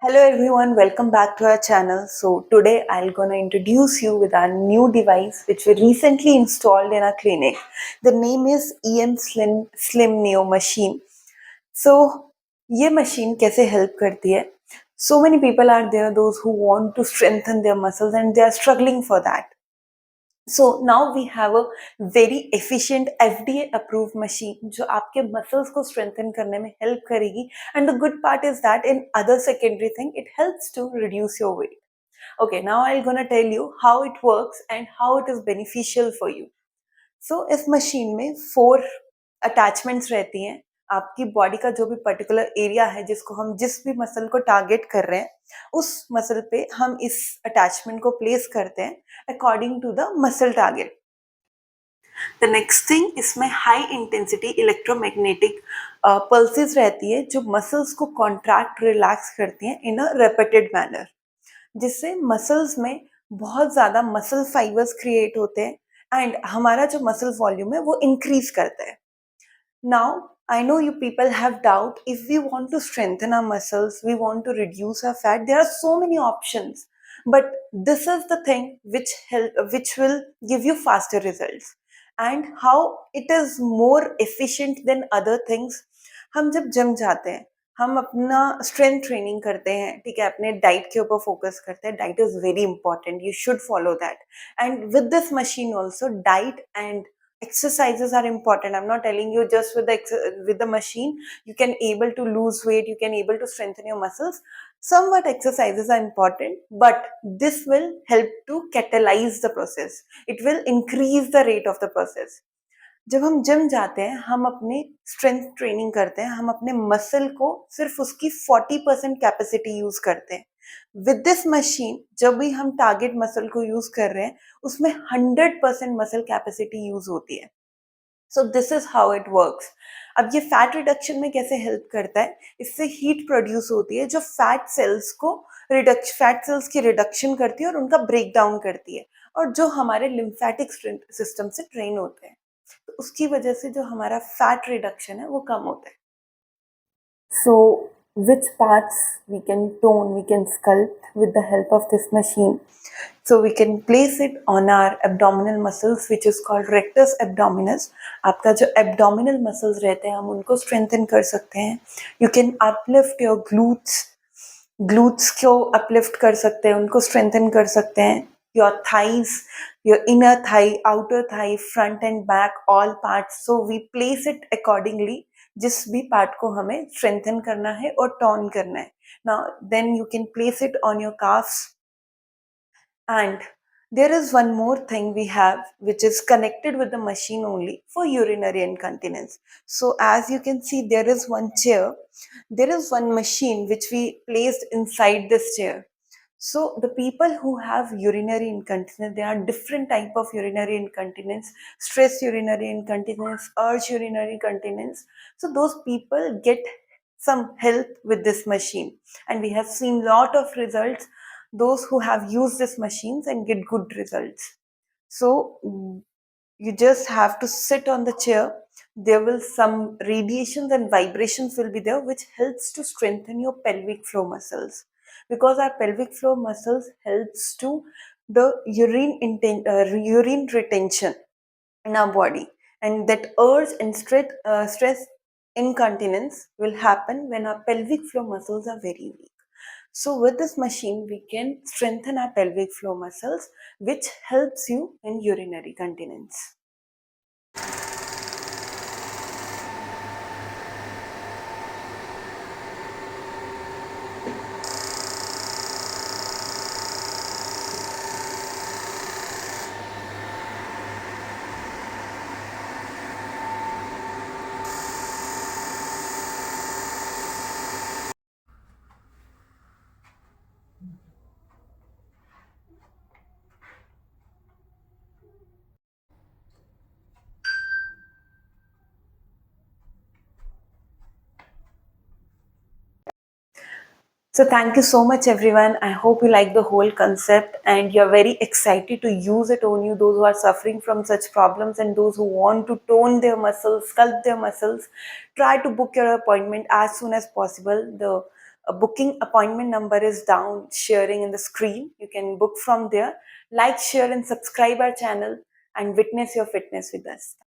Hello everyone, welcome back to our channel. So today I'm gonna introduce you with our new device which we recently installed in our clinic. The name is Slim Neo machine. So ये machine कैसे help करती है? So many people are there, those who want to strengthen their muscles and they are struggling for that. So now we have a very efficient FDA approved machine जो आपके muscles को strengthen करने में help करेगी, and the good part is that in other secondary thing it helps to reduce your weight. Okay, now I'm gonna tell you how it works and how it is beneficial for you. So इस machine में 4 attachments रहती हैं. आपकी body का जो भी particular area है जिसको हम जिस भी मसल को टारगेट कर रहे हैं उस मसल पे हम इस अटैचमेंट को प्लेस करते हैं according to the muscle target. The next thing, इसमें हाई इंटेंसिटी इलेक्ट्रोमैग्नेटिक पल्सेस रहती है जो मसल्स को कॉन्ट्रैक्ट रिलैक्स करती हैं इन अ रेपिटेड मैनर, जिससे मसल्स में बहुत ज़्यादा मसल फाइबर्स क्रिएट होते हैं एंड हमारा जो मसल वॉल्यूम है वो इंक्रीज करता है. Now, I know you people have doubt if we want to strengthen our muscles, we want to reduce our fat. There are so many options, but this is the thing which will give you faster results. And how it is more efficient than other things. हम जब gym जाते हैं, हम अपना strength training करते हैं, ठीक है, अपने डाइट के ऊपर फोकस करते हैं. Diet is very important, you should follow that. And with this machine also diet and exercises are important. I'm not telling you just with the machine you can able to lose weight, you can able to strengthen your muscles. Somewhat exercises are important, but this will help to catalyze the process. It will increase the rate of the process. जब हम gym जाते हैं, हम अपने strength training करते हैं, हम अपने मसल को सिर्फ उसकी 40% कैपेसिटी यूज करते हैं. विद दिस मशीन जब भी हम टारगेट मसल को यूज कर रहे हैं उसमें 100% मसल कैपेसिटी यूज होती है. So this is how it works. अब ये फैट रिडक्शन में कैसे हेल्प करता है? इससे हीट प्रोड्यूस होती है जो फैट सेल्स की रिडक्शन करती है और उनका ब्रेक डाउन करती है, और जो हमारे लिम्फेटिक सिस्टम से ट्रेन होते हैं, तो उसकी वजह से जो हमारा फैट रिडक्शन है वो कम होता है. So, which parts we can tone, we can sculpt with the help of this machine? So we can place it on our abdominal muscles, which is called rectus abdominis. आपका जो abdominal muscles रहते हैं हम उनको strengthen कर सकते हैं. You can uplift your glutes को uplift कर सकते हैं, उनको strengthen कर सकते हैं. Your thighs, your inner thigh, outer thigh, front and back, all parts. So we place it accordingly. जिस भी पार्ट को हमें स्ट्रेंथन करना है और टॉन करना है. Now then you can place it on your calves. And there is one more thing we have which is connected with the machine only for urinary incontinence. So as you can see, there is one chair, there is one machine which we placed inside this chair. So the people who have urinary incontinence, there are different type of urinary incontinence: stress urinary incontinence, urge urinary incontinence. So those people get some help with this machine, and we have seen lot of results, those who have used these machines and get good results. So you just have to sit on the chair. There will some radiations and vibrations will be there which helps to strengthen your pelvic floor muscles, because our pelvic floor muscles helps to the urine retention in our body, and that urge and stress incontinence will happen when our pelvic floor muscles are very weak. So with this machine we can strengthen our pelvic floor muscles, which helps you in urinary continence. So thank you so much everyone. I hope you like the whole concept and you're very excited to use it on you, those who are suffering from such problems and those who want to tone their muscles, sculpt their muscles. Try to book your appointment as soon as possible. The A booking appointment number is down sharing in the screen. You can book from there. Like, share, and subscribe our channel and witness your fitness with us.